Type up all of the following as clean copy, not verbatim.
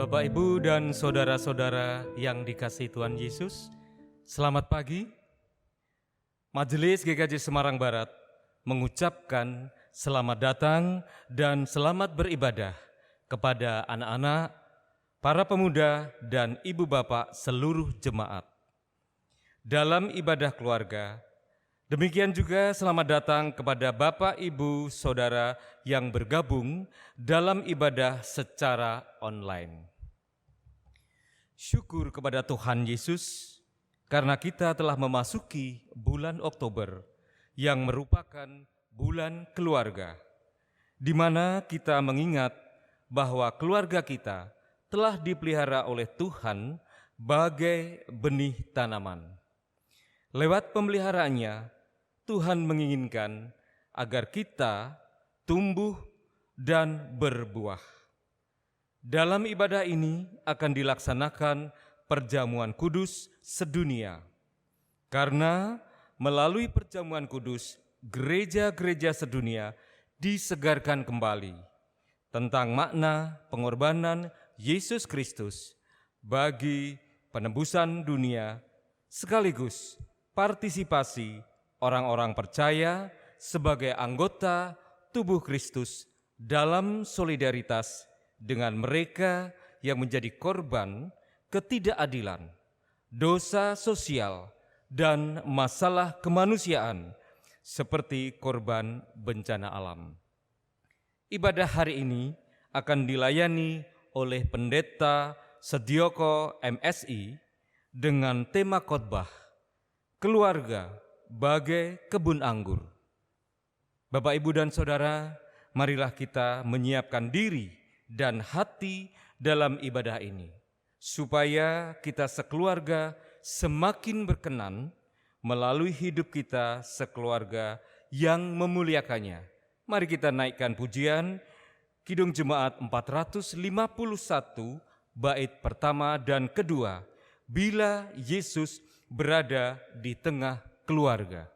Bapak, Ibu, dan saudara-saudara yang dikasihi Tuhan Yesus, selamat pagi. Majelis GKJ Semarang Barat mengucapkan selamat datang dan selamat beribadah kepada anak-anak, para pemuda, dan ibu bapak seluruh jemaat. Dalam ibadah keluarga, demikian juga selamat datang kepada Bapak, Ibu, Saudara yang bergabung dalam ibadah secara online. Syukur kepada Tuhan Yesus karena kita telah memasuki bulan Oktober yang merupakan bulan keluarga, di mana kita mengingat bahwa keluarga kita telah dipelihara oleh Tuhan bagai benih tanaman. Lewat pemeliharaannya, Tuhan menginginkan agar kita tumbuh dan berbuah. Dalam ibadah ini akan dilaksanakan perjamuan kudus sedunia. Karena melalui perjamuan kudus, gereja-gereja sedunia disegarkan kembali tentang makna pengorbanan Yesus Kristus bagi penebusan dunia, sekaligus partisipasi orang-orang percaya sebagai anggota tubuh Kristus dalam solidaritas dengan mereka yang menjadi korban ketidakadilan, dosa sosial, dan masalah kemanusiaan seperti korban bencana alam. Ibadah hari ini akan dilayani oleh Pendeta Sedioko MSI dengan tema khotbah Keluarga bagai kebun anggur. Bapak, Ibu, dan Saudara, marilah kita menyiapkan diri dan hati dalam ibadah ini, supaya kita sekeluarga semakin berkenan melalui hidup kita sekeluarga yang memuliakannya. Mari kita naikkan pujian Kidung Jemaat 451, bait pertama dan kedua, Bila Yesus berada di tengah keluarga.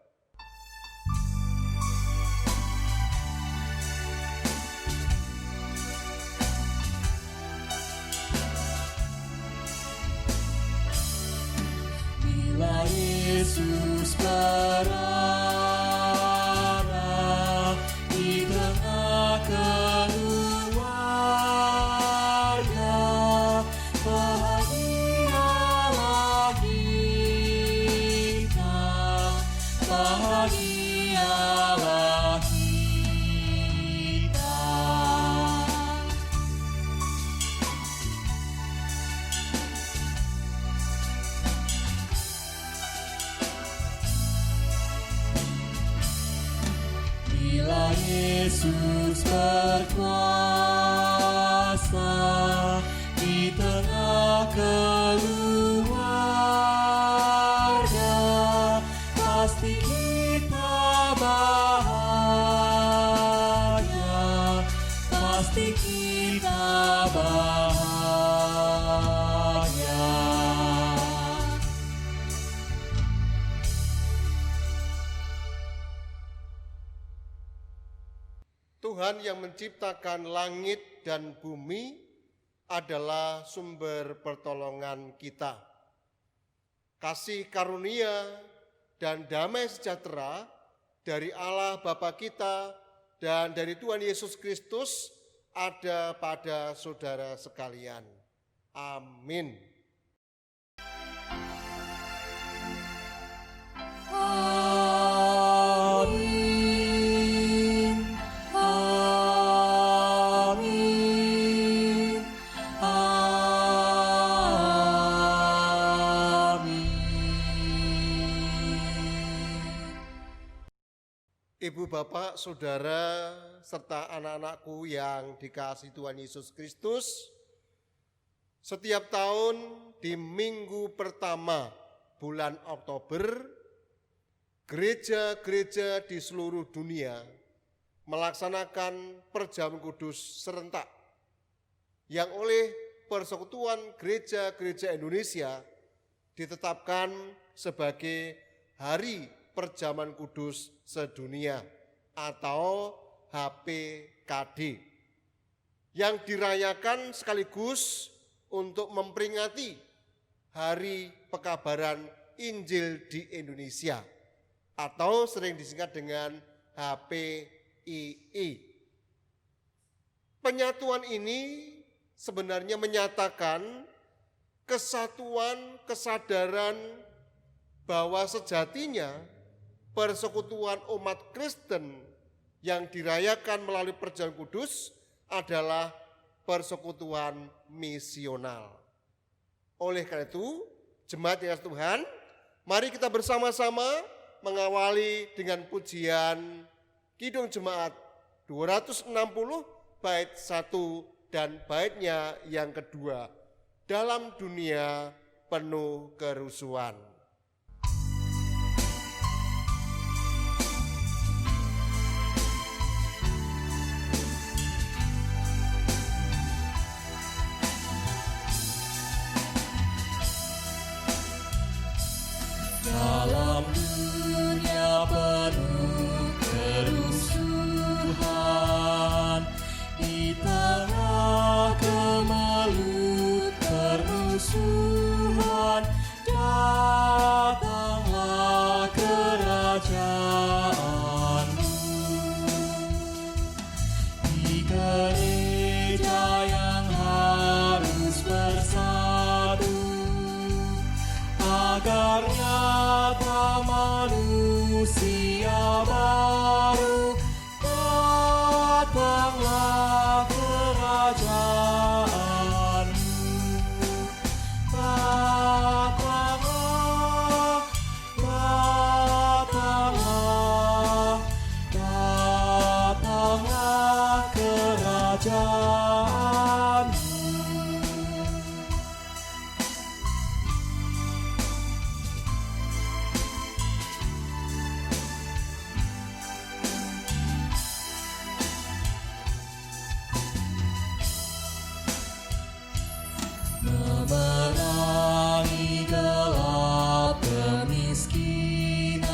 Bila Yesus berada di tengah keluarga, bahagialah kita, bahagialah kita. Bila Yesus berkuasa di tengah keluarga, pasti kita bahagia, pasti kita bahagia. Tuhan yang menciptakan langit dan bumi adalah sumber pertolongan kita. Kasih karunia dan damai sejahtera dari Allah Bapa kita dan dari Tuhan Yesus Kristus ada pada saudara sekalian. Amin. Amin. Amin. Amin. Ibu, Bapak, Saudara, serta anak-anakku yang dikasihi Tuhan Yesus Kristus, setiap tahun di minggu pertama bulan Oktober, gereja-gereja di seluruh dunia melaksanakan perjamuan kudus serentak yang oleh Persekutuan Gereja-Gereja Indonesia ditetapkan sebagai Hari Perjamuan Kudus Sedunia atau HPKD yang dirayakan sekaligus untuk memperingati Hari Pekabaran Injil di Indonesia atau sering disingkat dengan HPII. Penyatuan ini sebenarnya menyatakan kesatuan kesadaran bahwa sejatinya persekutuan umat Kristen yang dirayakan melalui Perjamuan Kudus adalah persekutuan misional. Oleh karena itu, jemaat yang kasih Tuhan, mari kita bersama-sama mengawali dengan pujian Kidung Jemaat 260 bait 1 dan baitnya yang kedua, dalam dunia penuh kerusuhan. Dalam dunia penuh kerusuhan, di tengah kemelut permusuhan, datanglah kerajaan-Mu. Di gereja yang harus bersatu, agar nyata manusia baru, datanglah kerajaan-Mu. Datanglah, datanglah, datanglah kerajaan-Mu. Memerangi gelap kemiskinan,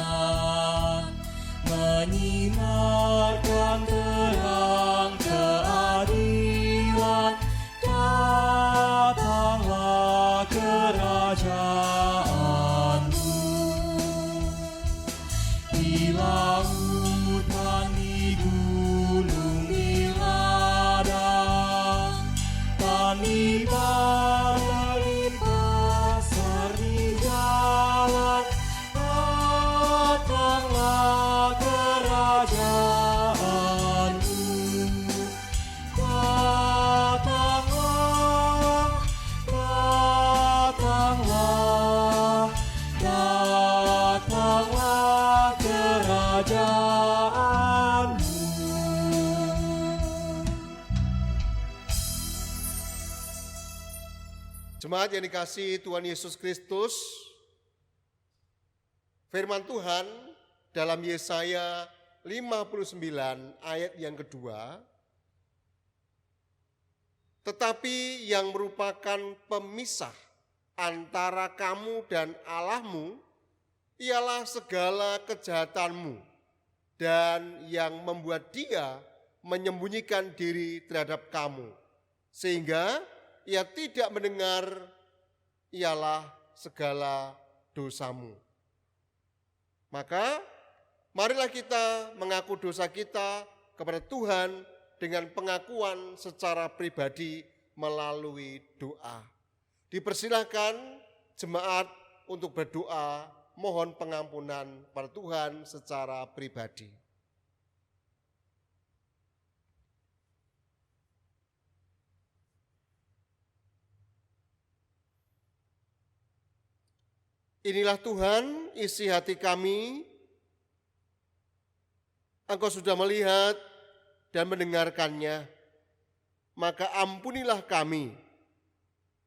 menyinarkan terang keadilan, datanglah kerajaan-Mu. Di lautan, di gunung, di ladang, dan di balai, di pasar, di jalan, datanglah kerajaan-Mu. Datanglah, datanglah, datanglah kerajaan-Mu. Jemaat yang dikasihi Tuhan Yesus Kristus, firman Tuhan dalam Yesaya 59 ayat yang kedua, tetapi yang merupakan pemisah antara kamu dan Allahmu ialah segala kejahatanmu, dan yang membuat dia menyembunyikan diri terhadap kamu, sehingga ia tidak mendengar, ialah segala dosamu. Maka marilah kita mengaku dosa kita kepada Tuhan dengan pengakuan secara pribadi melalui doa. Dipersilahkan jemaat untuk berdoa mohon pengampunan pada Tuhan secara pribadi. Inilah Tuhan, isi hati kami. Engkau sudah melihat dan mendengarkannya, maka ampunilah kami.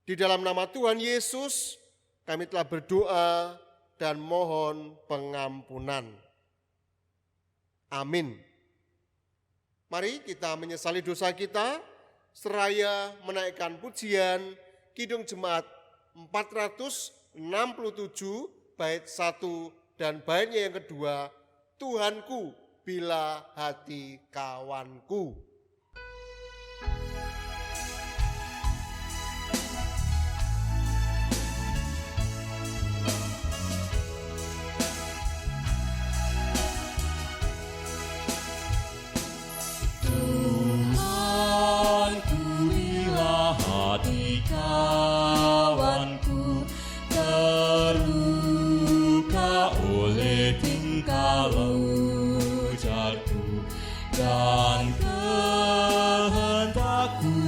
Di dalam nama Tuhan Yesus, kami telah berdoa dan mohon pengampunan. Amin. Mari kita menyesali dosa kita, seraya menaikkan pujian Kidung Jemaat 467 bait 1 dan baitnya yang kedua, Tuhanku bila hati kawanku. kalau ujarku dan kehendakku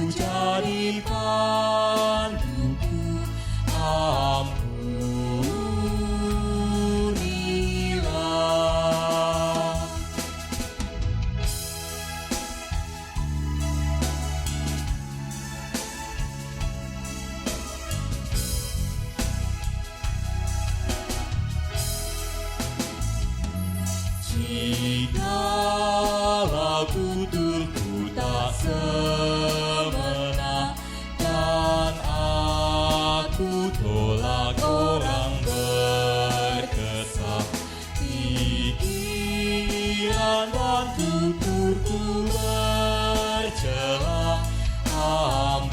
jadi panduku, ampunilah. Jikalau tuturku tak semena dan aku tolak orang berkesah, pikiran dan tuturku bercela, ampunilah.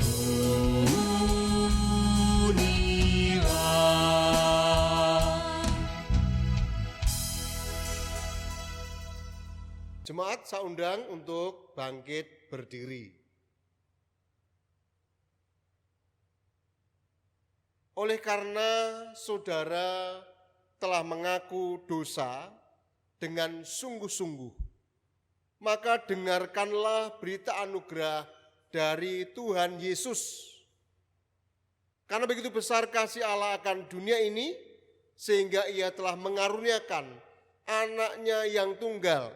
Jemaat saya undang untuk bangkit berdiri. Oleh karena saudara telah mengaku dosa dengan sungguh-sungguh, maka dengarkanlah berita anugerah dari Tuhan Yesus. Karena begitu besar kasih Allah akan dunia ini, sehingga Ia telah mengaruniakan anaknya yang tunggal,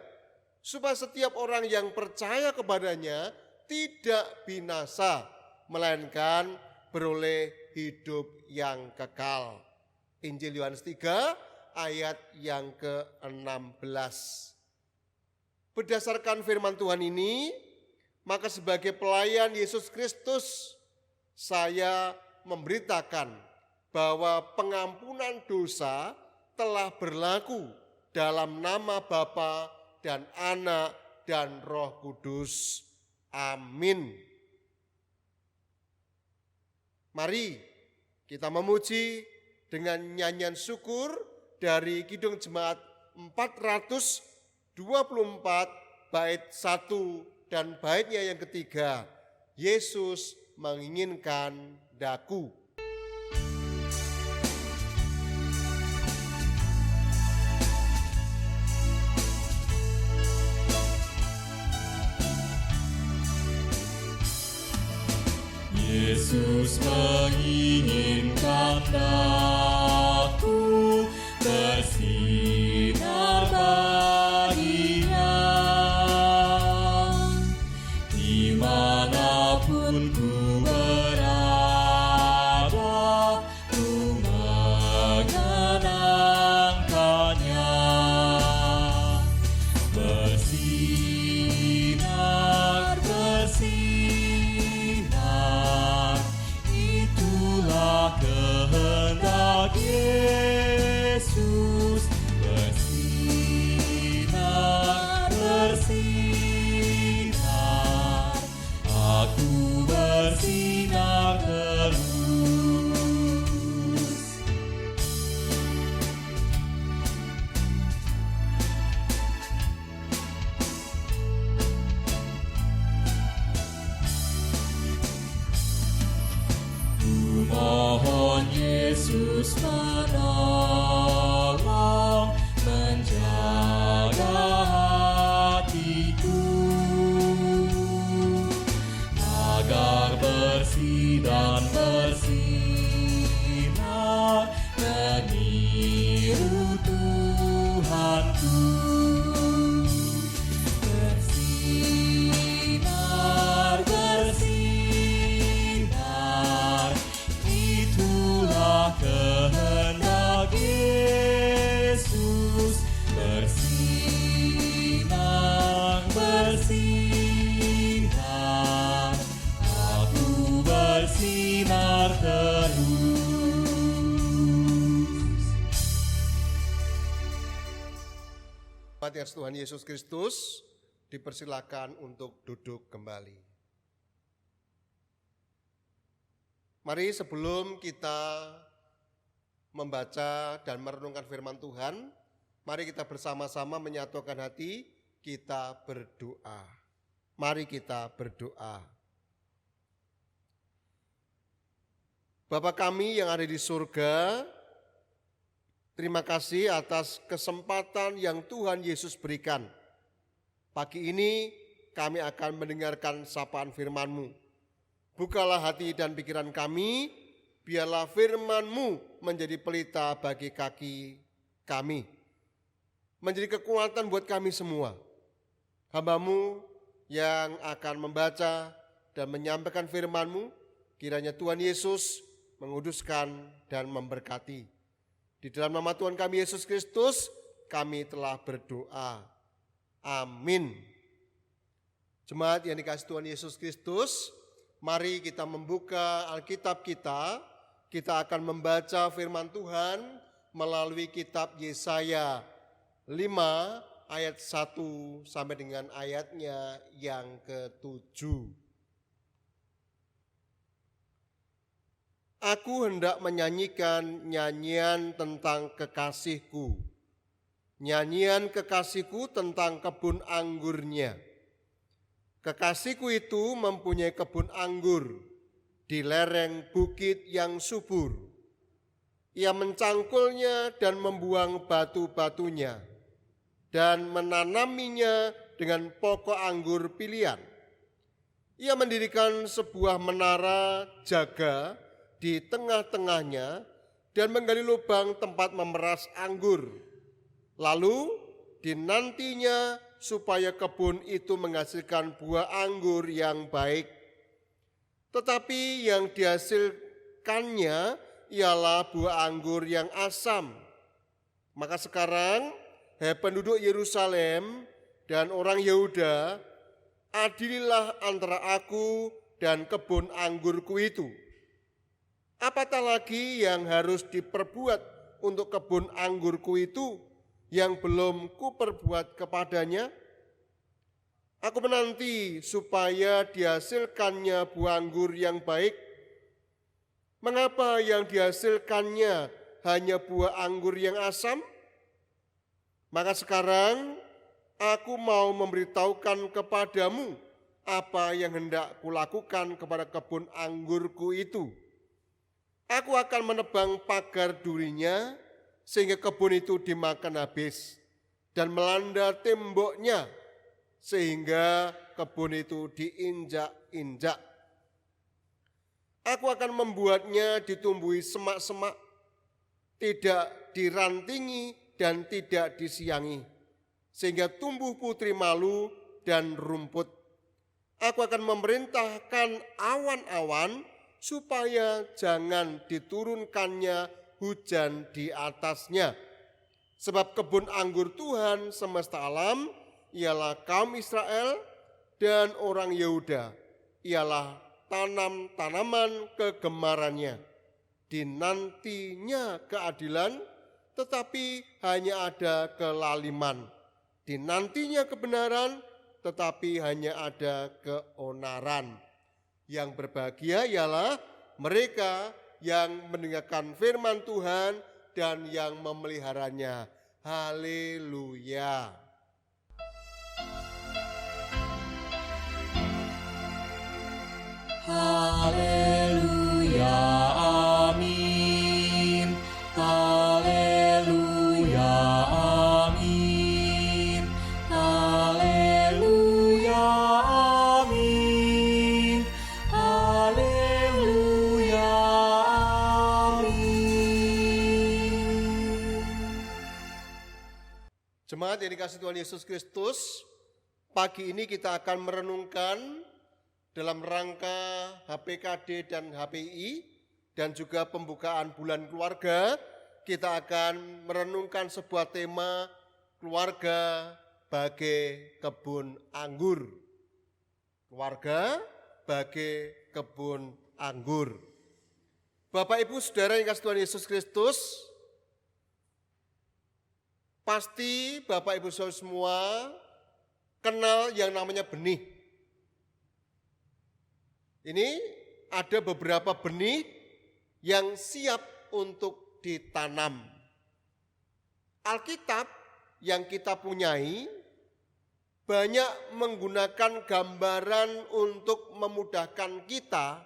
supaya setiap orang yang percaya kepadanya tidak binasa, melainkan beroleh hidup yang kekal. Injil Yohanes 3 ayat yang ke-16. Berdasarkan firman Tuhan ini, maka sebagai pelayan Yesus Kristus, saya memberitakan bahwa pengampunan dosa telah berlaku dalam nama Bapa dan Anak dan Roh Kudus. Amin. Mari kita memuji dengan nyanyian syukur dari Kidung Jemaat 424 bait 1 dan baitnya yang ketiga, Yesus menginginkan daku. Yesus menginginkan daku bersinar baginya, dimanapun ku berada, ku mengenangkannya. Bersinar, bersinar, itulah kehendak Yesus. Bersinar, bersinar, aku bersinar terus. Ku mohon Yesus menolong, menjaga hatiku, agar bersih dan bersinar meniru Tuhanku. Bersinar, bersinar, itulah kehendak Yesus. Bersinar, bersinar, aku bersinar terus. Umat Tuhan Yesus Kristus, dipersilakan untuk duduk kembali. Mari sebelum kita membaca dan merenungkan firman Tuhan, mari kita bersama-sama menyatukan hati, kita berdoa. Mari kita berdoa. Bapa kami yang ada di surga, Terima kasih atas kesempatan yang Tuhan Yesus berikan. Pagi ini kami akan mendengarkan sapaan firman-Mu. Bukalah hati dan pikiran kami, biarlah firman-Mu menjadi pelita bagi kaki kami. Menjadi kekuatan buat kami semua. Hamba-Mu yang akan membaca dan menyampaikan firman-Mu, kiranya Tuhan Yesus menguduskan dan memberkati. Di dalam nama Tuhan kami Yesus Kristus, kami telah berdoa. Amin. Jemaat yang dikasihi Tuhan Yesus Kristus, mari kita membuka Alkitab kita. Kita akan membaca firman Tuhan melalui kitab Yesaya 5 ayat 1 sampai dengan ayatnya yang ke-7. Aku hendak menyanyikan nyanyian tentang kekasihku. Nyanyian kekasihku tentang kebun anggurnya. Kekasihku itu mempunyai kebun anggur di lereng bukit yang subur. Ia mencangkulnya dan membuang batu-batunya dan menanaminya dengan pokok anggur pilihan. Ia mendirikan sebuah menara jaga di tengah-tengahnya dan menggali lubang tempat memeras anggur. Lalu dinantinya supaya kebun itu menghasilkan buah anggur yang baik. Tetapi yang dihasilkannya ialah buah anggur yang asam. Maka sekarang, hai penduduk Yerusalem dan orang Yehuda, adililah antara aku dan kebun anggurku itu. Apatah lagi yang harus diperbuat untuk kebun anggurku itu yang belum kuperbuat kepadanya? Aku menanti supaya dihasilkannya buah anggur yang baik. Mengapa yang dihasilkannya hanya buah anggur yang asam? Maka sekarang aku mau memberitahukan kepadamu apa yang hendak kulakukan kepada kebun anggurku itu. Aku akan menebang pagar durinya sehingga kebun itu dimakan habis dan melanda temboknya sehingga kebun itu diinjak-injak. Aku akan membuatnya ditumbuhi semak-semak, tidak dirantingi dan tidak disiangi, sehingga tumbuh putri malu dan rumput. Aku akan memerintahkan awan-awan supaya jangan diturunkannya hujan di atasnya. Sebab kebun anggur Tuhan semesta alam ialah kaum Israel dan orang Yehuda, ialah tanaman kegemarannya. Dinantinya keadilan, tetapi hanya ada kelaliman. Dinantinya kebenaran, tetapi hanya ada keonaran. Yang berbahagia ialah mereka yang mendengarkan firman Tuhan dan yang memeliharanya. Haleluya. Haleluya, amin. Haleluya, amin. Haleluya, amin. Haleluya, amin. Jemaat yang dikasihi Tuhan Yesus Kristus, pagi ini kita akan merenungkan dalam rangka HPKD dan HPI dan juga pembukaan bulan keluarga, kita akan merenungkan sebuah tema keluarga bagai kebun anggur. Keluarga bagai kebun anggur. Bapak Ibu Saudara yang dikasihi Tuhan Yesus Kristus, pasti Bapak Ibu Saudara semua kenal yang namanya benih. Ini ada beberapa benih yang siap untuk ditanam. Alkitab yang kita punyai banyak menggunakan gambaran untuk memudahkan kita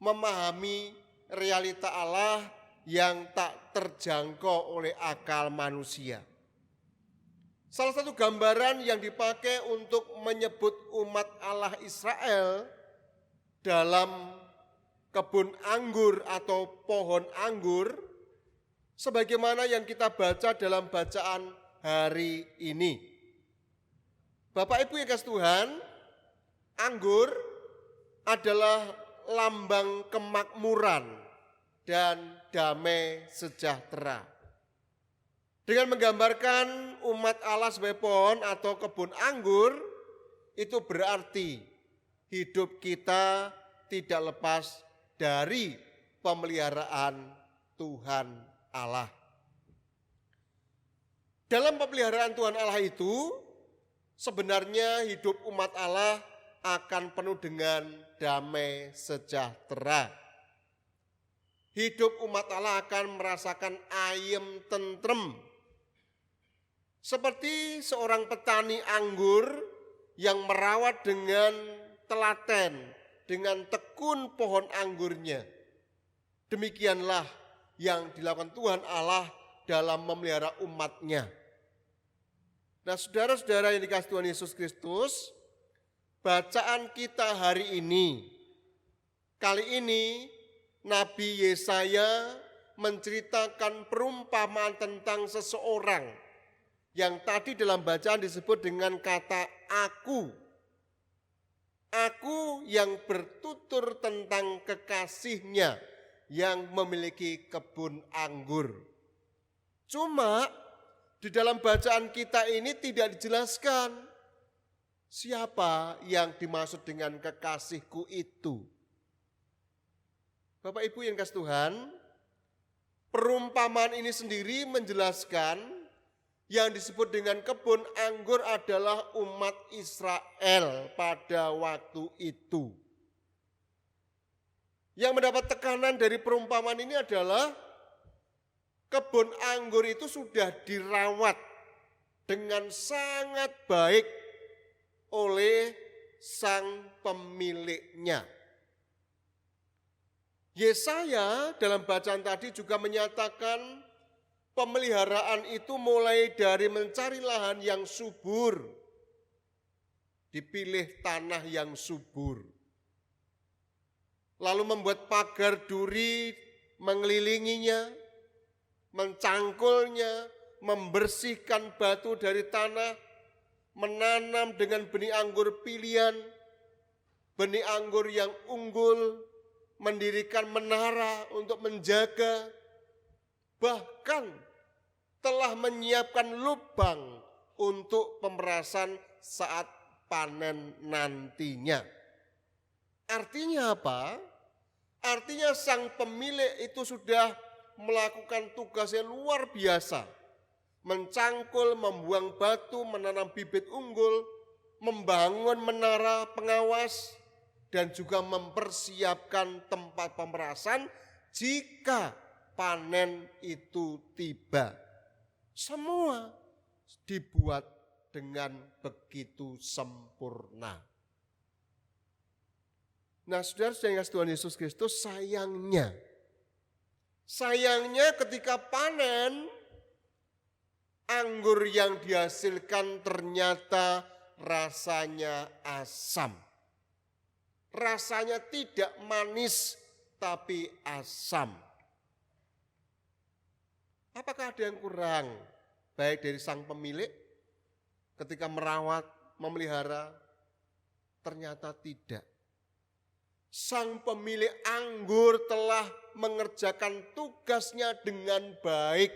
memahami realita Allah yang tak terjangkau oleh akal manusia. Salah satu gambaran yang dipakai untuk menyebut umat Allah Israel dalam kebun anggur atau pohon anggur, sebagaimana yang kita baca dalam bacaan hari ini. Bapak Ibu yang kasih Tuhan, anggur adalah lambang kemakmuran dan damai sejahtera. Dengan menggambarkan umat Allah sebagai pohon atau kebun anggur, itu berarti hidup kita tidak lepas dari pemeliharaan Tuhan Allah. Dalam pemeliharaan Tuhan Allah itu, sebenarnya hidup umat Allah akan penuh dengan damai sejahtera. Hidup umat Allah akan merasakan ayem tentrem. Seperti seorang petani anggur yang merawat dengan telaten, dengan tekun pohon anggurnya. Demikianlah yang dilakukan Tuhan Allah dalam memelihara umatnya. Nah, saudara-saudara yang dikasihi Tuhan Yesus Kristus, bacaan kita hari ini, kali ini Nabi Yesaya menceritakan perumpamaan tentang seseorang yang tadi dalam bacaan disebut dengan kata aku. Aku yang bertutur tentang kekasihnya yang memiliki kebun anggur. Cuma di dalam bacaan kita ini tidak dijelaskan siapa yang dimaksud dengan kekasihku itu. Bapak Ibu yang kasih Tuhan, perumpamaan ini sendiri menjelaskan yang disebut dengan kebun anggur adalah umat Israel pada waktu itu. Yang mendapat tekanan dari perumpamaan ini adalah kebun anggur itu sudah dirawat dengan sangat baik oleh sang pemiliknya. Yesaya dalam bacaan tadi juga menyatakan pemeliharaan itu mulai dari mencari lahan yang subur, dipilih tanah yang subur, lalu membuat pagar duri mengelilinginya, mencangkulnya, membersihkan batu dari tanah, menanam dengan benih anggur pilihan, benih anggur yang unggul, mendirikan menara untuk menjaga, bahkan telah menyiapkan lubang untuk pemerasan saat panen nantinya. Artinya apa? Artinya sang pemilik itu sudah melakukan tugasnya luar biasa. Mencangkul, membuang batu, menanam bibit unggul, membangun menara pengawas, dan juga mempersiapkan tempat pemerasan jika panen itu tiba. Semua dibuat dengan begitu sempurna. Nah, saudara-saudara yang Tuhan Yesus Kristus, sayangnya ketika panen, anggur yang dihasilkan ternyata rasanya asam. Rasanya tidak manis tapi asam. Apakah ada yang kurang baik dari sang pemilik ketika merawat, memelihara? Ternyata tidak. Sang pemilik anggur telah mengerjakan tugasnya dengan baik.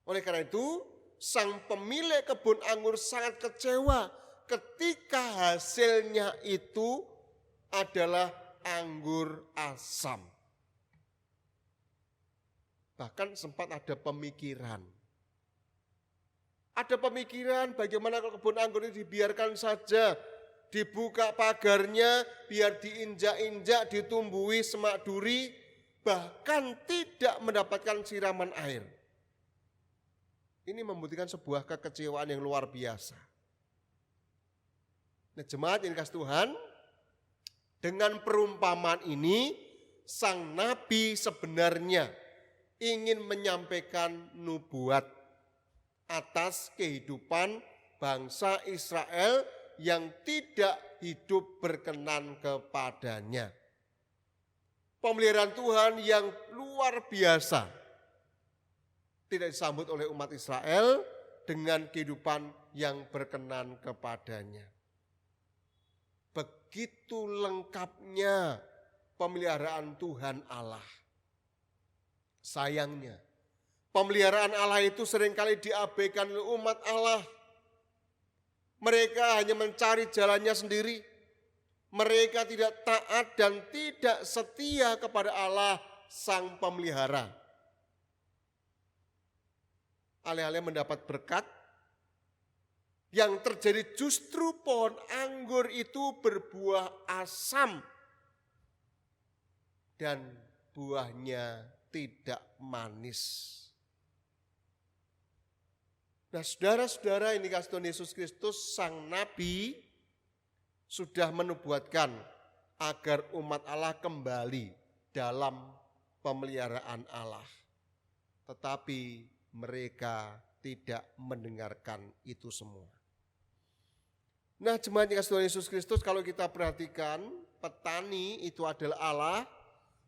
Oleh karena itu, sang pemilik kebun anggur sangat kecewa ketika hasilnya itu adalah anggur asam. Bahkan sempat ada pemikiran. Ada pemikiran bagaimana kalau kebun anggur ini dibiarkan saja, dibuka pagarnya, biar diinjak-injak, ditumbuhi semak duri, bahkan tidak mendapatkan siraman air. Ini membuktikan sebuah kekecewaan yang luar biasa. Nah, jemaat yang dikasihi Tuhan, dengan perumpamaan ini, sang nabi sebenarnya ingin menyampaikan nubuat atas kehidupan bangsa Israel yang tidak hidup berkenan kepadanya. Pemeliharaan Tuhan yang luar biasa tidak disambut oleh umat Israel dengan kehidupan yang berkenan kepadanya. Begitu lengkapnya pemeliharaan Tuhan Allah. Sayangnya, pemeliharaan Allah itu seringkali diabaikan oleh umat Allah. Mereka hanya mencari jalannya sendiri. Mereka tidak taat dan tidak setia kepada Allah sang pemelihara. Alih-alih mendapat berkat, yang terjadi justru pohon anggur itu berbuah asam dan buahnya tidak manis. Nah, saudara-saudara, ini kasih Tuhan Yesus Kristus, sang nabi sudah menubuatkan agar umat Allah kembali dalam pemeliharaan Allah. Tetapi mereka tidak mendengarkan itu semua. Nah, jemaat yang kasih Tuhan Yesus Kristus, kalau kita perhatikan, petani itu adalah Allah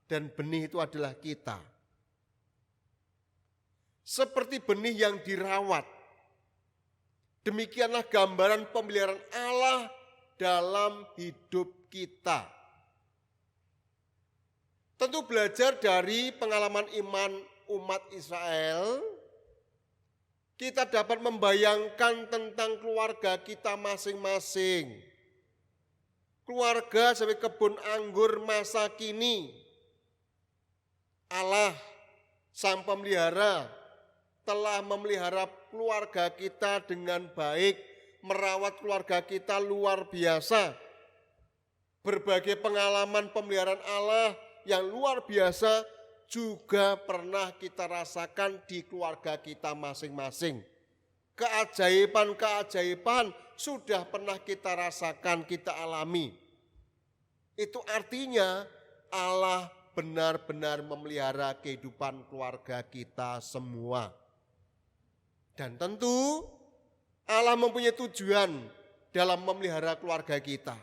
dan benih itu adalah kita. Seperti benih yang dirawat, demikianlah gambaran pemeliharaan Allah dalam hidup kita. Tentu belajar dari pengalaman iman umat Israel, kita dapat membayangkan tentang keluarga kita masing-masing. Keluarga sebagai kebun anggur masa kini. Allah, sang pemelihara, telah memelihara keluarga kita dengan baik, merawat keluarga kita luar biasa. Berbagai pengalaman pemeliharaan Allah yang luar biasa juga pernah kita rasakan di keluarga kita masing-masing. Keajaiban-keajaiban sudah pernah kita rasakan, kita alami. Itu artinya Allah benar-benar memelihara kehidupan keluarga kita semua. Dan tentu Allah mempunyai tujuan dalam memelihara keluarga kita.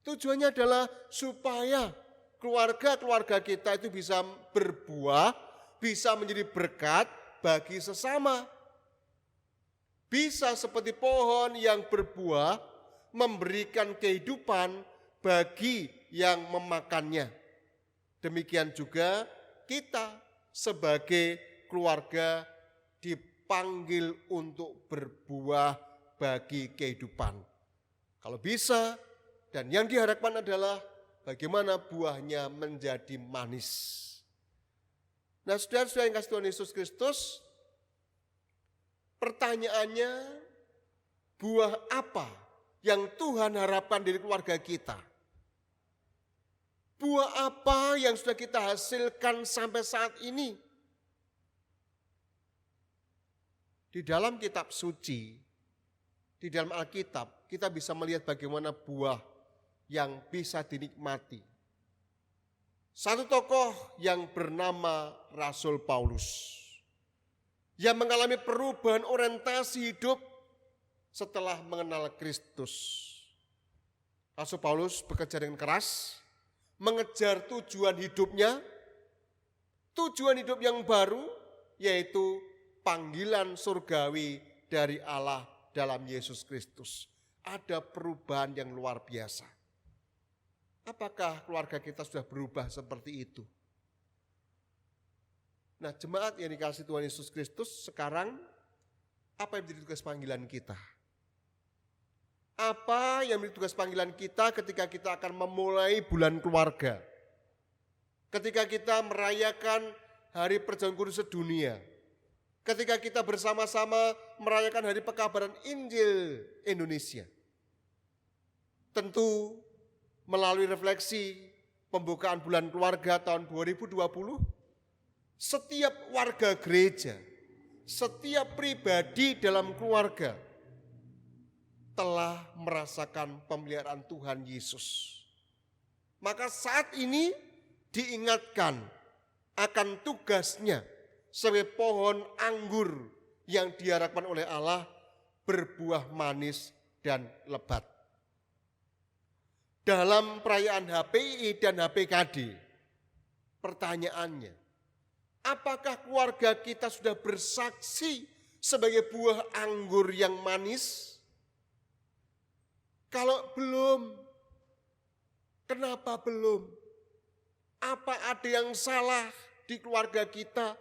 Tujuannya adalah supaya keluarga-keluarga kita itu bisa berbuah, bisa menjadi berkat bagi sesama. Bisa seperti pohon yang berbuah, memberikan kehidupan bagi yang memakannya. Demikian juga kita sebagai keluarga dipanggil untuk berbuah bagi kehidupan. Kalau bisa, dan yang diharapkan adalah bagaimana buahnya menjadi manis. Nah, saudara-saudara yang kasih Tuhan Yesus Kristus, pertanyaannya, buah apa yang Tuhan harapkan dari keluarga kita? Buah apa yang sudah kita hasilkan sampai saat ini? Di dalam kitab suci, di dalam Alkitab, kita bisa melihat bagaimana buah yang bisa dinikmati. Satu tokoh yang bernama Rasul Paulus, yang mengalami perubahan orientasi hidup setelah mengenal Kristus. Rasul Paulus bekerja dengan keras, mengejar tujuan hidupnya, tujuan hidup yang baru, yaitu panggilan surgawi dari Allah dalam Yesus Kristus. Ada perubahan yang luar biasa. Apakah keluarga kita sudah berubah seperti itu? Nah, jemaat yang dikasihi Tuhan Yesus Kristus, sekarang apa yang menjadi tugas panggilan kita? Apa yang menjadi tugas panggilan kita ketika kita akan memulai bulan keluarga? Ketika kita merayakan Hari Perjamuan Kudus Sedunia? Ketika kita bersama-sama merayakan Hari Pekabaran Injil Indonesia? Tentu melalui refleksi pembukaan bulan keluarga tahun 2020, setiap warga gereja, setiap pribadi dalam keluarga telah merasakan pemeliharaan Tuhan Yesus. Maka saat ini diingatkan akan tugasnya sebagai pohon anggur yang diharapkan oleh Allah berbuah manis dan lebat. Dalam perayaan HPI dan HPKD, pertanyaannya, apakah keluarga kita sudah bersaksi sebagai buah anggur yang manis? Kalau belum, kenapa belum? Apa ada yang salah di keluarga kita?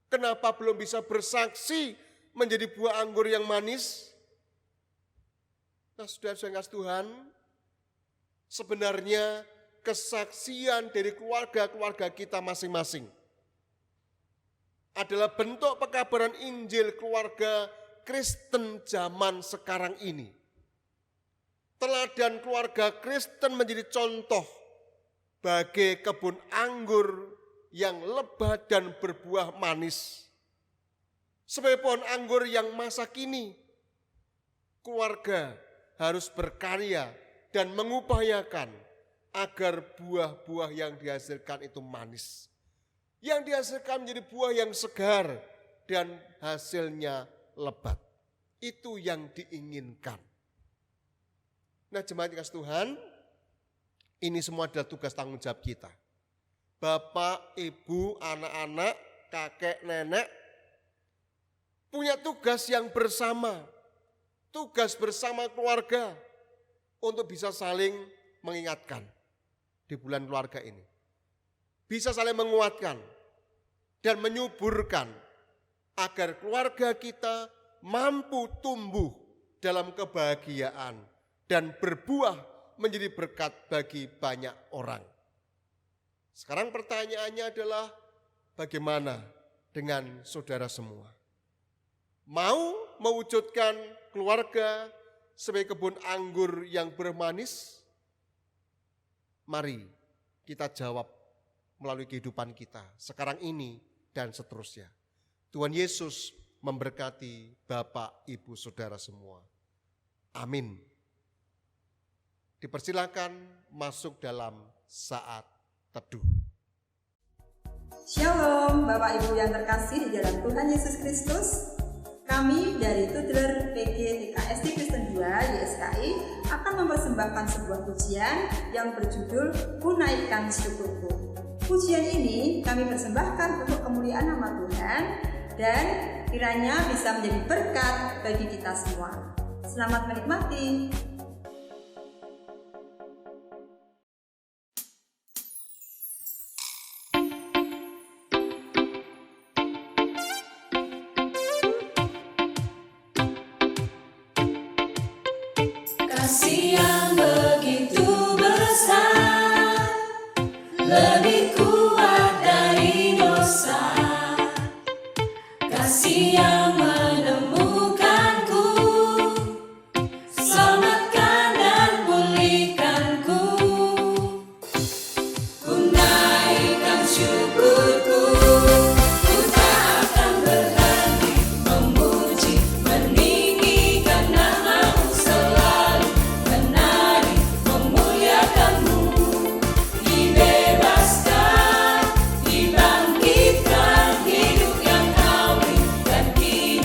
Kenapa belum bisa bersaksi menjadi buah anggur yang manis? Nah, saudara-saudara Tuhan, sebenarnya kesaksian dari keluarga-keluarga kita masing-masing adalah bentuk pekabaran Injil keluarga Kristen zaman sekarang ini. Teladan keluarga Kristen menjadi contoh bagai kebun anggur yang lebat dan berbuah manis. Sebagai pohon anggur yang masa kini, keluarga harus berkarya dan mengupayakan agar buah-buah yang dihasilkan itu manis. Yang dihasilkan menjadi buah yang segar dan hasilnya lebat. Itu yang diinginkan. Nah, jemaat yang kasih Tuhan, ini semua adalah tugas tanggung jawab kita. Bapak, ibu, anak-anak, kakek, nenek punya tugas yang bersama. Tugas bersama keluarga untuk bisa saling mengingatkan di bulan keluarga ini. Bisa saling menguatkan dan menyuburkan agar keluarga kita mampu tumbuh dalam kebahagiaan dan berbuah menjadi berkat bagi banyak orang. Sekarang pertanyaannya adalah bagaimana dengan saudara semua? Mau mewujudkan keluarga sebagai kebun anggur yang bermanis? Mari kita jawab melalui kehidupan kita sekarang ini dan seterusnya. Tuhan Yesus memberkati Bapak, Ibu, Saudara semua. Amin. Dipersilakan masuk dalam saat teduh. Shalom Bapak Ibu yang terkasih di dalam Tuhan Yesus Kristus. Kami dari Tuteler PG TKSD Kristen 2 YSKI akan mempersembahkan sebuah pujian yang berjudul Ku Naikkan Syukurku. Pujian ini kami persembahkan untuk kemuliaan nama Tuhan dan kiranya bisa menjadi berkat bagi kita semua. Selamat menikmati. Kasih yang begitu besar, lebih kuat dari dosa. Kasih yang menemukanku, selamatkan dan pulihkanku. Ku naikkan syukurku, ku tak akan berhenti memuji, meninggikan nama-Mu selalu, menari, memuliakan-Mu. Dibebaskan, dibangkitkan, hidup yang Kau berikan kini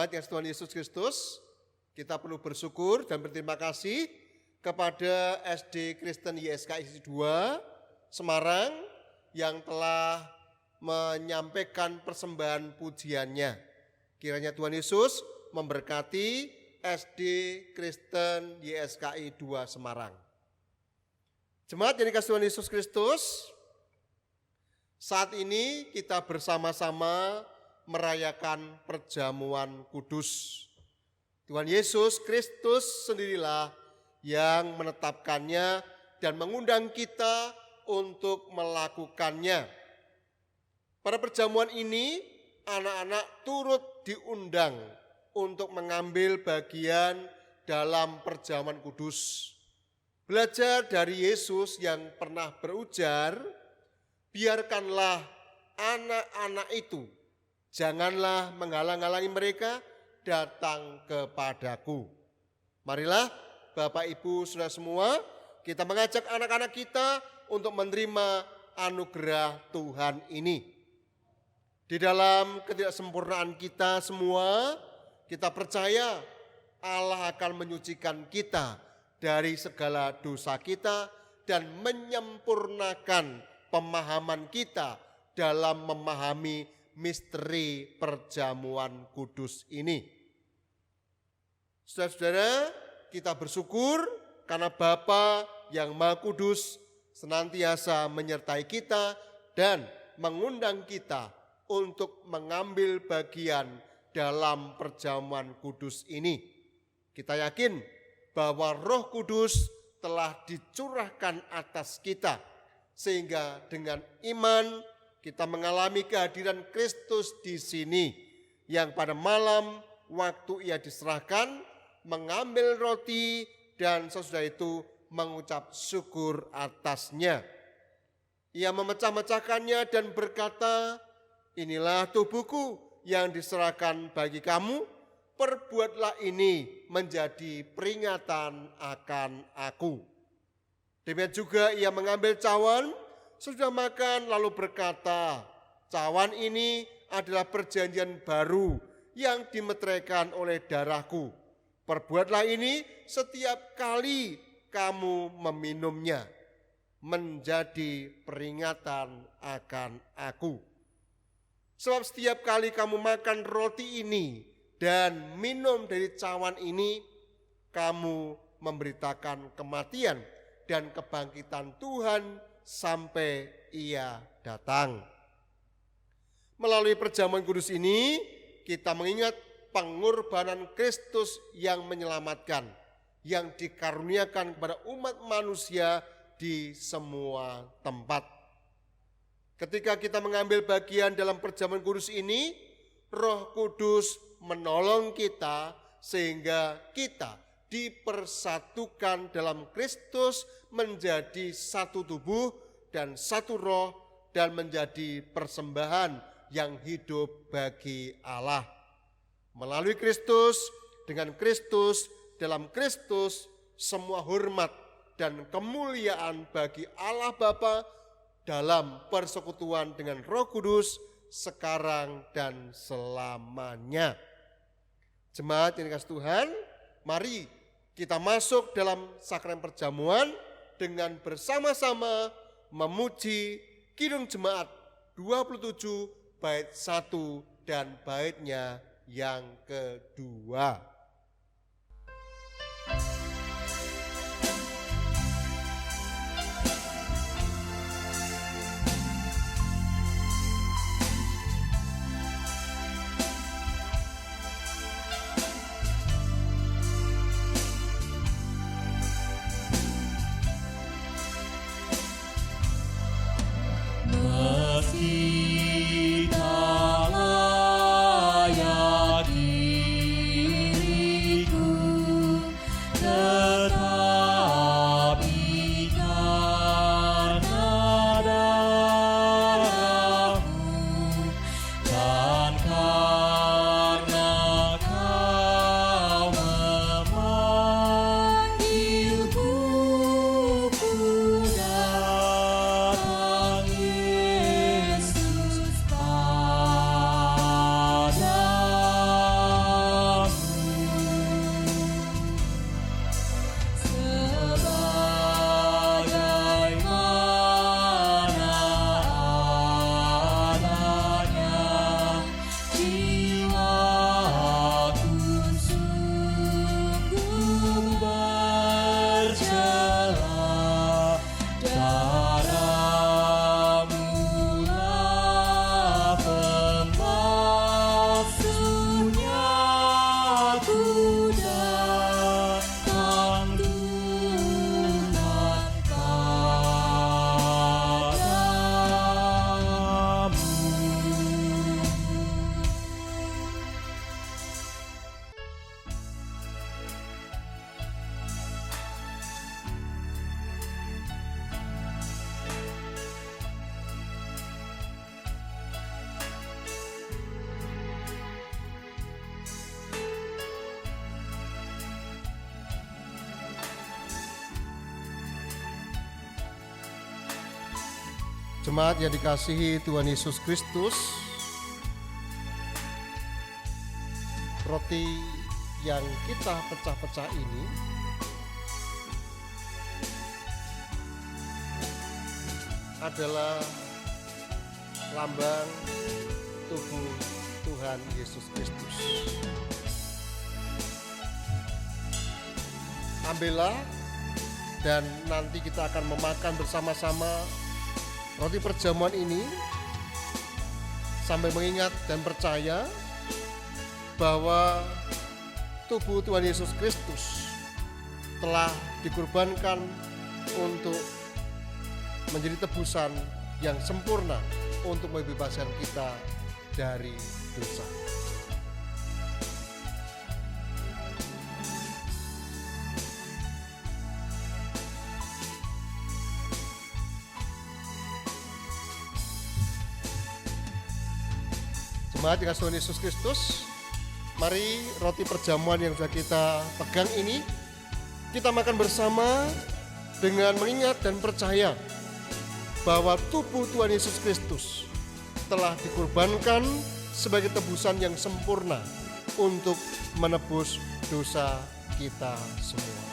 Jemaat yang Tuhan Yesus Kristus, kita perlu bersyukur dan berterima kasih kepada SD Kristen YSKI 2 Semarang yang telah menyampaikan persembahan pujiannya. Kiranya Tuhan Yesus memberkati SD Kristen YSKI 2 Semarang. Jemaat yang dikasihi Tuhan Yesus Kristus, saat ini kita bersama-sama merayakan perjamuan kudus. Tuhan Yesus Kristus sendirilah yang menetapkannya dan mengundang kita untuk melakukannya. Pada perjamuan ini, anak-anak turut diundang untuk mengambil bagian dalam perjamuan kudus. Belajar dari Yesus yang pernah berujar, biarkanlah anak-anak itu, janganlah menghalang-halangi mereka datang kepadaku. Marilah Bapak Ibu Saudara semua, kita mengajak anak-anak kita untuk menerima anugerah Tuhan ini. Di dalam ketidaksempurnaan kita semua, kita percaya Allah akan menyucikan kita dari segala dosa kita dan menyempurnakan pemahaman kita dalam memahami misteri perjamuan kudus ini. Saudara-saudara, kita bersyukur karena Bapa yang Maha Kudus senantiasa menyertai kita dan mengundang kita untuk mengambil bagian dalam perjamuan kudus ini. Kita yakin bahwa Roh Kudus telah dicurahkan atas kita, sehingga dengan iman kita mengalami kehadiran Kristus di sini, yang pada malam waktu ia diserahkan, mengambil roti dan sesudah itu mengucap syukur atasnya. Ia memecah-mecahkannya dan berkata, inilah tubuhku yang diserahkan bagi kamu, perbuatlah ini menjadi peringatan akan aku. Demikian juga ia mengambil cawan, sudah makan lalu berkata, cawan ini adalah perjanjian baru yang dimeteraikan oleh darahku. Perbuatlah ini setiap kali kamu meminumnya, menjadi peringatan akan aku. Sebab setiap kali kamu makan roti ini dan minum dari cawan ini, kamu memberitakan kematian dan kebangkitan Tuhan sampai ia datang. Melalui perjamuan kudus ini, kita mengingat pengorbanan Kristus yang menyelamatkan, yang dikaruniakan kepada umat manusia di semua tempat. Ketika kita mengambil bagian dalam perjamuan kudus ini, Roh Kudus menolong kita sehingga kita dipersatukan dalam Kristus menjadi satu tubuh dan satu roh dan menjadi persembahan yang hidup bagi Allah. Melalui Kristus, dengan Kristus, dalam Kristus, semua hormat dan kemuliaan bagi Allah Bapa dalam persekutuan dengan Roh Kudus sekarang dan selamanya. Jemaat yang dikasihi Tuhan, mari kita masuk dalam sakramen perjamuan dengan bersama-sama memuji Kidung Jemaat 27 bait 1 dan baitnya yang kedua. Meski tak layak diri Jemaat yang dikasihi Tuhan Yesus Kristus, roti yang kita pecah-pecah ini adalah lambang tubuh Tuhan Yesus Kristus. Ambillah dan nanti kita akan memakan bersama-sama roti perjamuan ini sambil mengingat dan percaya bahwa tubuh Tuhan Yesus Kristus telah dikorbankan untuk menjadi tebusan yang sempurna untuk membebaskan kita dari dosa. Jemaat dikasihi Tuhan Yesus Kristus, mari roti perjamuan yang sudah kita pegang ini kita makan bersama dengan mengingat dan percaya bahwa tubuh Tuhan Yesus Kristus telah dikorbankan sebagai tebusan yang sempurna untuk menebus dosa kita semua.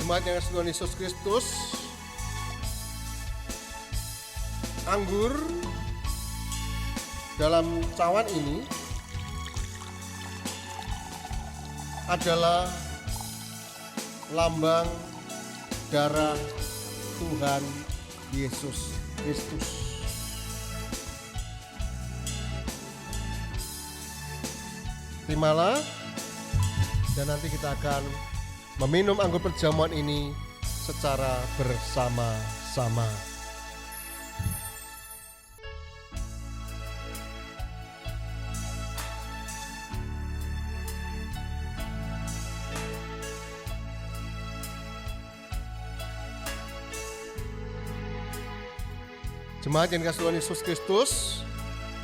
Jemaat yang dikasihi Tuhan Yesus Kristus, anggur dalam cawan ini adalah lambang darah Tuhan Yesus Kristus. Terimalah dan nanti kita akan meminum anggur perjamuan ini secara bersama-sama. Jemaat yang dikasihi Tuhan Yesus Kristus,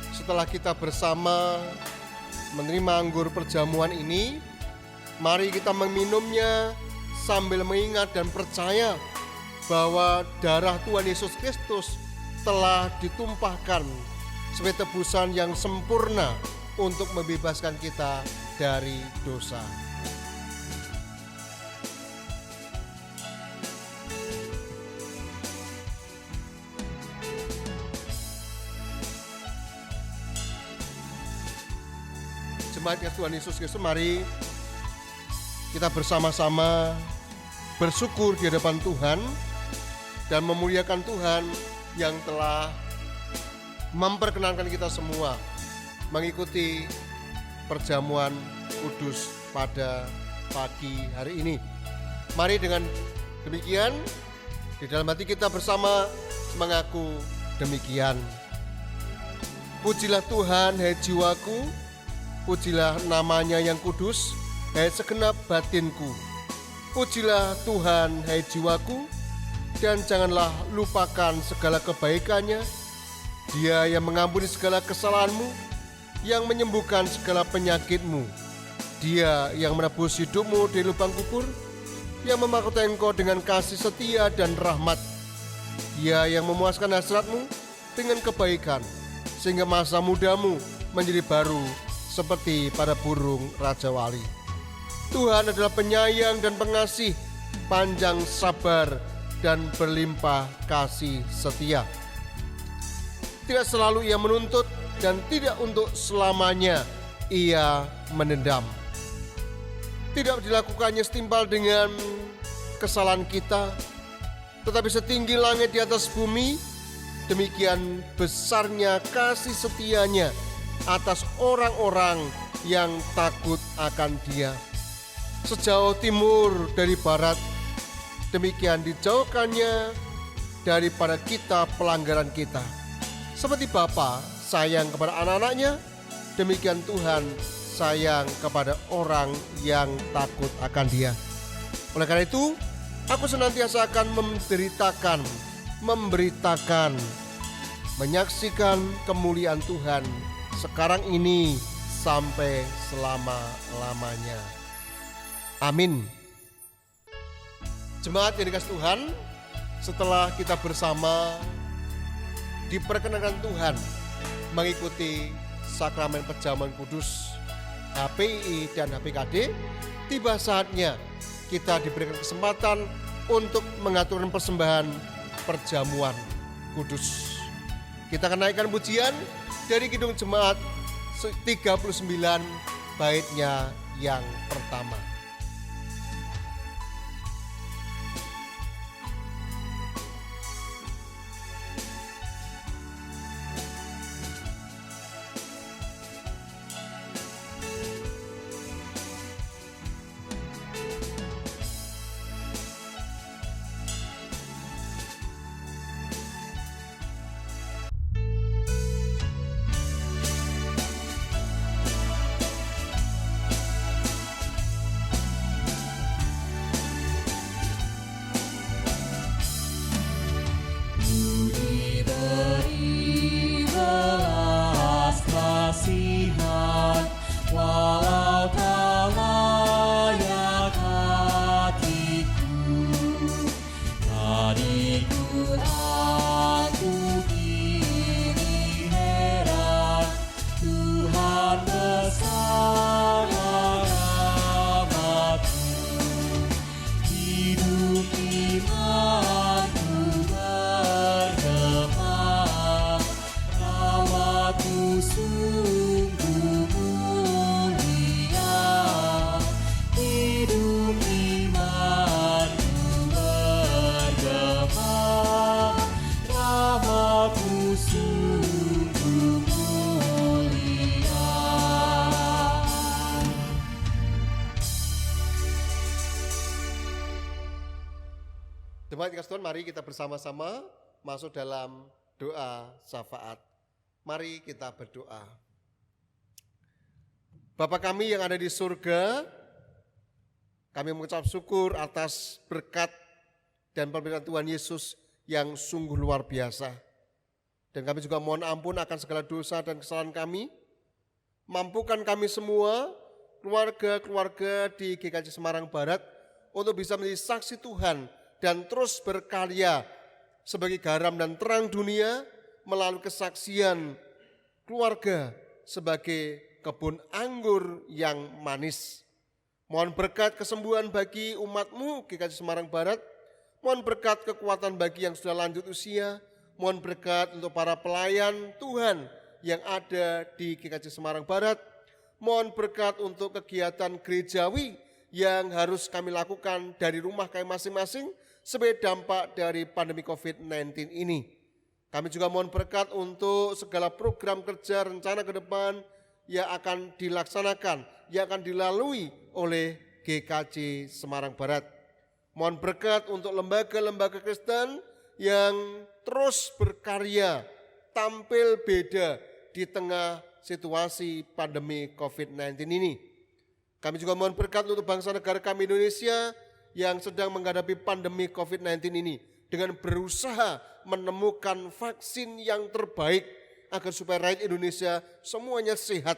setelah kita bersama menerima anggur perjamuan ini, mari kita meminumnya sambil mengingat dan percaya bahwa darah Tuhan Yesus Kristus telah ditumpahkan sebagai tebusan yang sempurna untuk membebaskan kita dari dosa. Jemaat Tuhan Yesus Kristus, mari kita bersama-sama bersyukur di hadapan Tuhan dan memuliakan Tuhan yang telah memperkenankan kita semua mengikuti perjamuan kudus pada pagi hari ini. Mari dengan demikian di dalam hati kita bersama mengaku demikian. Pujilah Tuhan, hai jiwaku, pujilah namanya yang kudus, hai segenap batinku. Pujilah Tuhan, hai jiwaku, dan janganlah lupakan segala kebaikannya. Dia yang mengampuni segala kesalahanmu, yang menyembuhkan segala penyakitmu. Dia yang menebus hidupmu dari lubang kubur, yang memahkota engkau dengan kasih setia dan rahmat. Dia yang memuaskan hasratmu dengan kebaikan, sehingga masa mudamu menjadi baru seperti pada burung Raja Wali. Tuhan adalah penyayang dan pengasih, panjang sabar dan berlimpah kasih setia. Tidak selalu ia menuntut dan tidak untuk selamanya ia menendam. Tidak dilakukannya setimpal dengan kesalahan kita, tetapi setinggi langit di atas bumi, demikian besarnya kasih setianya atas orang-orang yang takut akan Dia. Sejauh timur dari barat, demikian dijauhkannya daripada kita pelanggaran kita. Seperti Bapa sayang kepada anak-anaknya, demikian Tuhan sayang kepada orang yang takut akan Dia. Oleh karena itu, aku senantiasa akan memberitakan, menyaksikan kemuliaan Tuhan sekarang ini sampai selama-lamanya. Amin. Jemaat yang dikasihi Tuhan, setelah kita bersama diperkenankan Tuhan mengikuti sakramen perjamuan kudus HPI dan HPKD, tiba saatnya kita diberikan kesempatan untuk mengaturkan persembahan perjamuan kudus. Kita akan naikkan pujian dari Kidung Jemaat 39 baitnya yang pertama. Walau tak layak hatiku, tadiku aku kini heran, Tuhan besar rahmat-Mu, hidup imanku bergema, rahmat-Mu sungguh mulia, hidup imanku bergema, rahmat-Mu sungguh mulia. Jemaat dikasihi Tuhan, mari kita bersama-sama masuk dalam doa syafaat. Mari kita berdoa. Bapa kami yang ada di surga, kami mengucap syukur atas berkat dan pemberian Tuhan Yesus yang sungguh luar biasa. Dan kami juga mohon ampun akan segala dosa dan kesalahan kami. Mampukan kami semua, keluarga-keluarga di GKJ Semarang Barat, untuk bisa menjadi saksi Tuhan dan terus berkarya sebagai garam dan terang dunia melalui kesaksian keluarga sebagai kebun anggur yang manis. Mohon berkat kesembuhan bagi umat-Mu GKJ Semarang Barat. Mohon berkat kekuatan bagi yang sudah lanjut usia. Mohon berkat untuk para pelayan Tuhan yang ada di GKJ Semarang Barat. Mohon berkat untuk kegiatan gerejawi yang harus kami lakukan dari rumah kami masing-masing sebagai dampak dari pandemi COVID-19 ini. Kami juga mohon berkat untuk segala program kerja rencana ke depan yang akan dilaksanakan, yang akan dilalui oleh GKJ Semarang Barat. Mohon berkat untuk lembaga-lembaga Kristen yang terus berkarya, tampil beda di tengah situasi pandemi COVID-19 ini. Kami juga mohon berkat untuk bangsa negara kami Indonesia yang sedang menghadapi pandemi COVID-19 ini dengan berusaha menemukan vaksin yang terbaik agar supaya rakyat Indonesia semuanya sehat.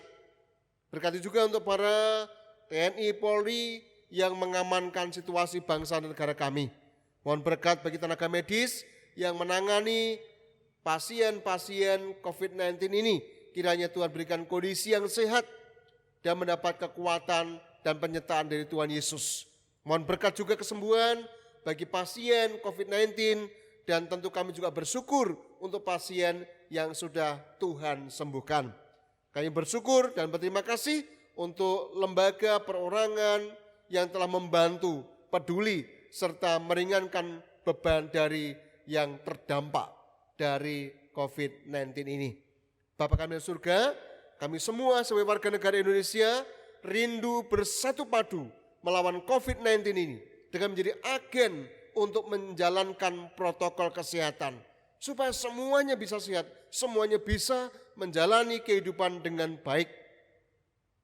Berkati juga untuk para TNI, Polri yang mengamankan situasi bangsa dan negara kami. Mohon berkat bagi tenaga medis yang menangani pasien-pasien COVID-19 ini. Kiranya Tuhan berikan kondisi yang sehat dan mendapat kekuatan dan penyertaan dari Tuhan Yesus. Mohon berkat juga kesembuhan bagi pasien COVID-19 dan tentu kami juga bersyukur untuk pasien yang sudah Tuhan sembuhkan. Kami bersyukur dan berterima kasih untuk lembaga perorangan yang telah membantu, peduli, serta meringankan beban dari yang terdampak dari COVID-19 ini. Bapa kami di surga, kami semua sebagai warga negara Indonesia rindu bersatu padu melawan COVID-19 ini dengan menjadi agen untuk menjalankan protokol kesehatan supaya semuanya bisa sehat, semuanya bisa menjalani kehidupan dengan baik.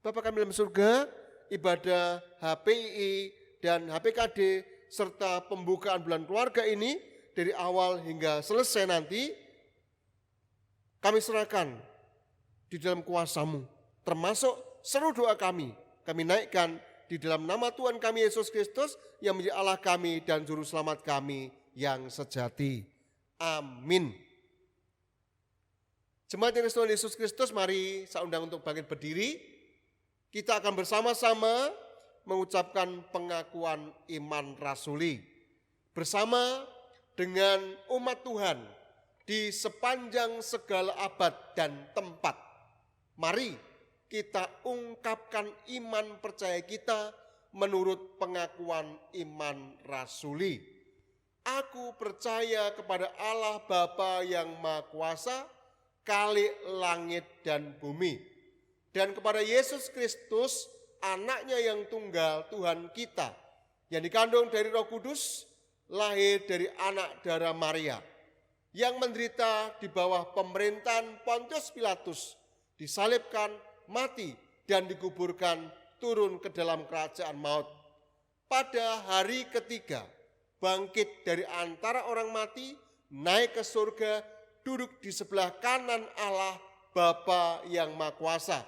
Bapa kami dalam surga, ibadah HPI dan HPKD serta pembukaan bulan keluarga ini dari awal hingga selesai nanti, kami serahkan di dalam kuasa-Mu, termasuk seluruh doa kami naikkan di dalam nama Tuhan kami Yesus Kristus yang menjadi Allah kami dan Juru Selamat kami yang sejati. Amin. Jemaat yang Tuhan Yesus Kristus, mari saya undang untuk bangkit berdiri. Kita akan bersama-sama mengucapkan pengakuan iman rasuli bersama dengan umat Tuhan di sepanjang segala abad dan tempat. Mari kita ungkapkan iman percaya kita menurut pengakuan iman rasuli. Aku percaya kepada Allah Bapa yang Maha Kuasa, Khalik langit dan bumi, dan kepada Yesus Kristus, anaknya yang tunggal Tuhan kita, yang dikandung dari Roh Kudus, lahir dari anak darah Maria, yang menderita di bawah pemerintahan Pontius Pilatus, disalibkan, mati, dan dikuburkan, turun ke dalam kerajaan maut. Pada hari ketiga, bangkit dari antara orang mati, naik ke surga, duduk di sebelah kanan Allah Bapa yang Maha Kuasa,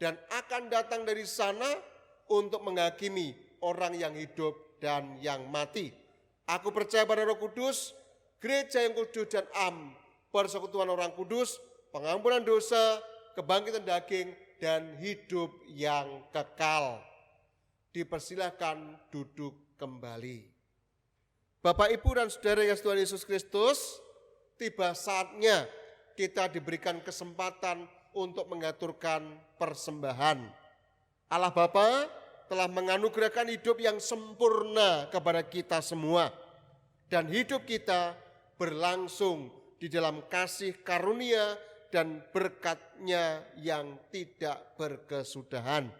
dan akan datang dari sana untuk menghakimi orang yang hidup dan yang mati. Aku percaya pada Roh Kudus, gereja yang kudus dan persekutuan orang kudus, pengampunan dosa, kebangkitan daging, dan hidup yang kekal. Dipersilahkan duduk kembali. Bapak, Ibu, dan saudara yang Tuhan Yesus Kristus, tiba saatnya kita diberikan kesempatan untuk mengaturkan persembahan. Allah Bapa telah menganugerahkan hidup yang sempurna kepada kita semua, dan hidup kita berlangsung di dalam kasih karunia dan berkat-Nya yang tidak berkesudahan.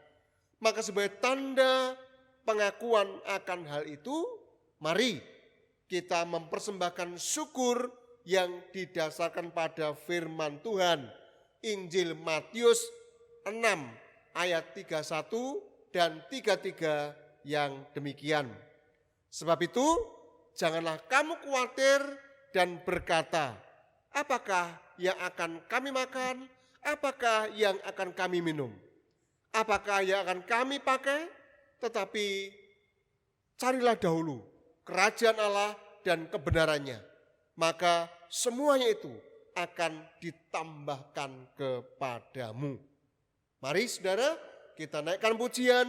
Maka sebagai tanda pengakuan akan hal itu, mari kita mempersembahkan syukur yang didasarkan pada firman Tuhan, Injil Matius 6 ayat 31 dan 33 yang demikian. Sebab itu, janganlah kamu khawatir dan berkata, apakah yang akan kami makan? Apakah yang akan kami minum? Apakah yang akan kami pakai? Tetapi carilah dahulu kerajaan Allah dan kebenarannya, maka semuanya itu akan ditambahkan kepadamu. Mari saudara, kita naikkan pujian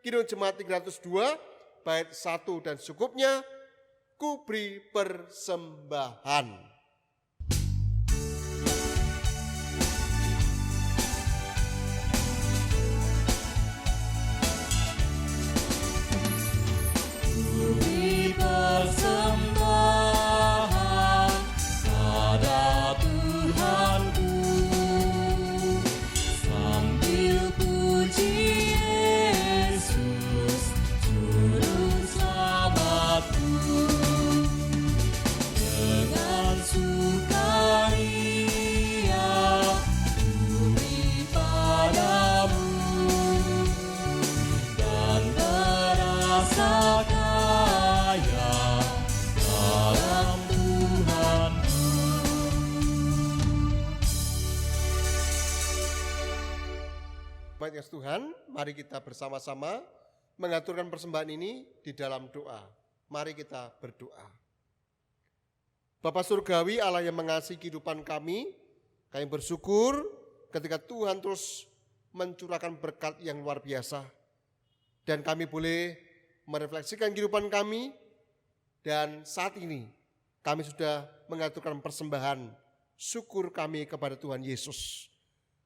Kidung Jemaat 302 bait 1 dan cukupnya, ku beri persembahan. Persembahan pada Tuhanku, sambil puji Yesus Juru Selamatku, dengan sukaria beri padamu, dan terasa Baik ya Tuhan, mari kita bersama-sama mengaturkan persembahan ini di dalam doa. Mari kita berdoa. Bapa Surgawi, Allah yang mengasihi kehidupan kami bersyukur ketika Tuhan terus mencurahkan berkat yang luar biasa. Dan kami boleh merefleksikan kehidupan kami, dan saat ini kami sudah mengaturkan persembahan syukur kami kepada Tuhan Yesus.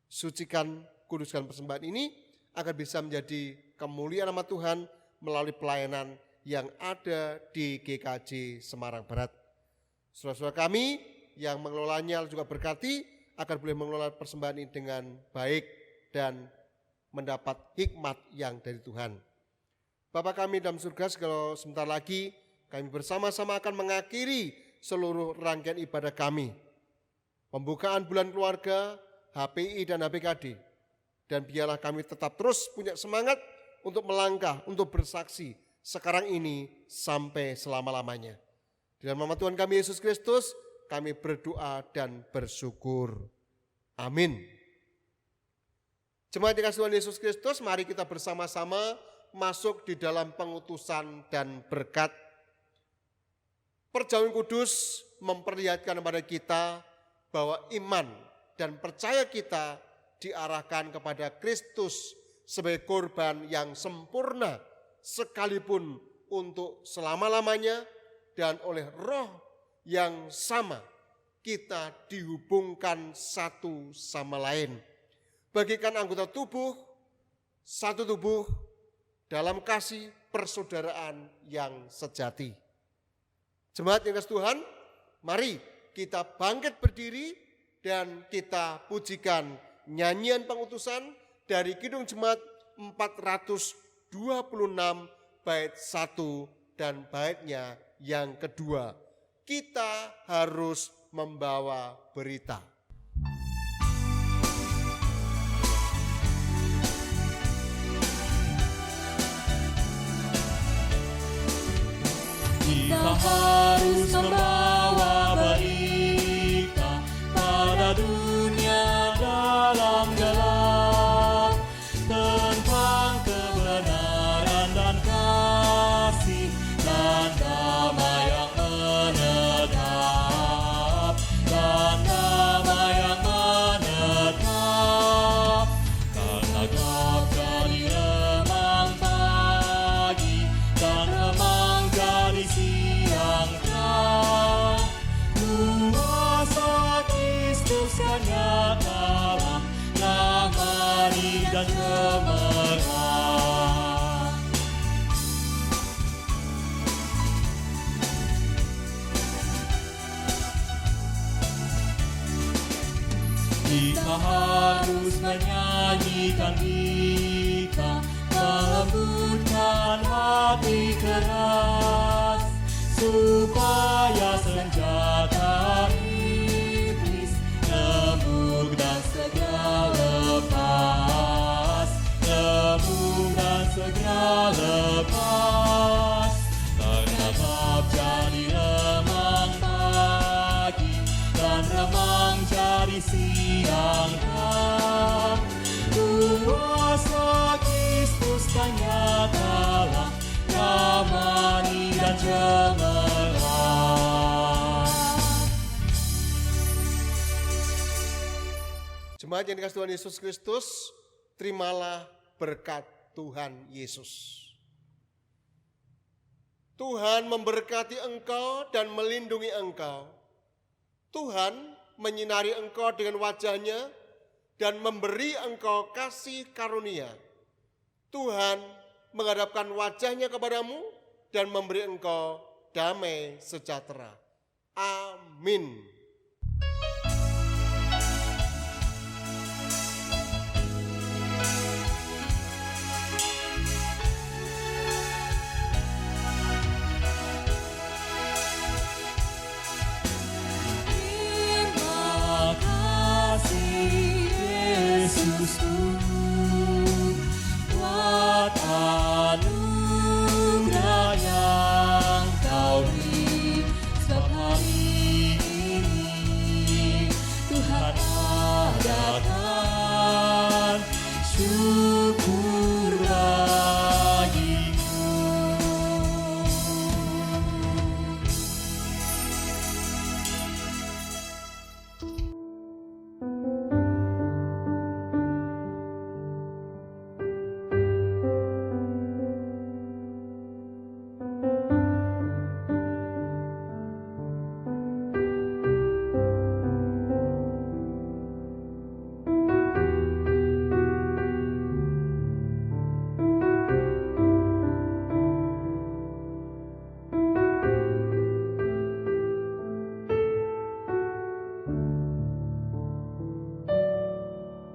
Sucikan, kuduskan persembahan ini agar bisa menjadi kemuliaan nama Tuhan melalui pelayanan yang ada di GKJ Semarang Barat. Saudara-saudara kami yang mengelolanya juga berkati agar boleh mengelola persembahan ini dengan baik dan mendapat hikmat yang dari Tuhan. Bapa kami dalam surga, segala sebentar lagi kami bersama-sama akan mengakhiri seluruh rangkaian ibadah kami. Pembukaan bulan keluarga, HPI dan HPKD. Dan biarlah kami tetap terus punya semangat untuk melangkah, untuk bersaksi sekarang ini sampai selama-lamanya. Di dalam nama Tuhan kami Yesus Kristus, kami berdoa dan bersyukur. Amin. Jemaat yang dikasihi Tuhan Yesus Kristus, mari kita bersama-sama masuk di dalam pengutusan dan berkat. Perjamuan kudus memperlihatkan kepada kita bahwa iman dan percaya kita diarahkan kepada Kristus sebagai korban yang sempurna sekalipun untuk selama-lamanya, dan oleh Roh yang sama kita dihubungkan satu sama lain. Bagikan anggota tubuh, satu tubuh dalam kasih persaudaraan yang sejati. Jemaat yang kasih Tuhan, mari kita bangkit berdiri dan kita pujikan nyanyian pengutusan dari Kidung Jemaat 426 bait 1 dan baitnya yang kedua. Kita harus membawa berita. Kita harus membawa berita pada dunia dalam gelap tentang kebenaran dan kasih dan damai yang menetap, dan damai yang menetap. Karena gelap jadi remang pagi dan remang jadi siang terang, kuasa Kristus yang nyata damai dan cemerlang. Kita harus menyanyikan kita, melembutkan hati keras, supaya senjata iblis remuk dan segera lepas, remuk dan segera lepas. Karena gelap jadi remang pagi dan remang jadi siang terang, kuasa Kristus kan nyatalah damai dan cemerlang. Jemaat yang dikasihi Tuhan Yesus Kristus, terimalah berkat Tuhan Yesus. Tuhan memberkati engkau dan melindungi engkau. Tuhan menyinari engkau dengan wajah-Nya dan memberi engkau kasih karunia. Tuhan menghadapkan wajah-Nya kepadamu dan memberi engkau damai sejahtera. Amin.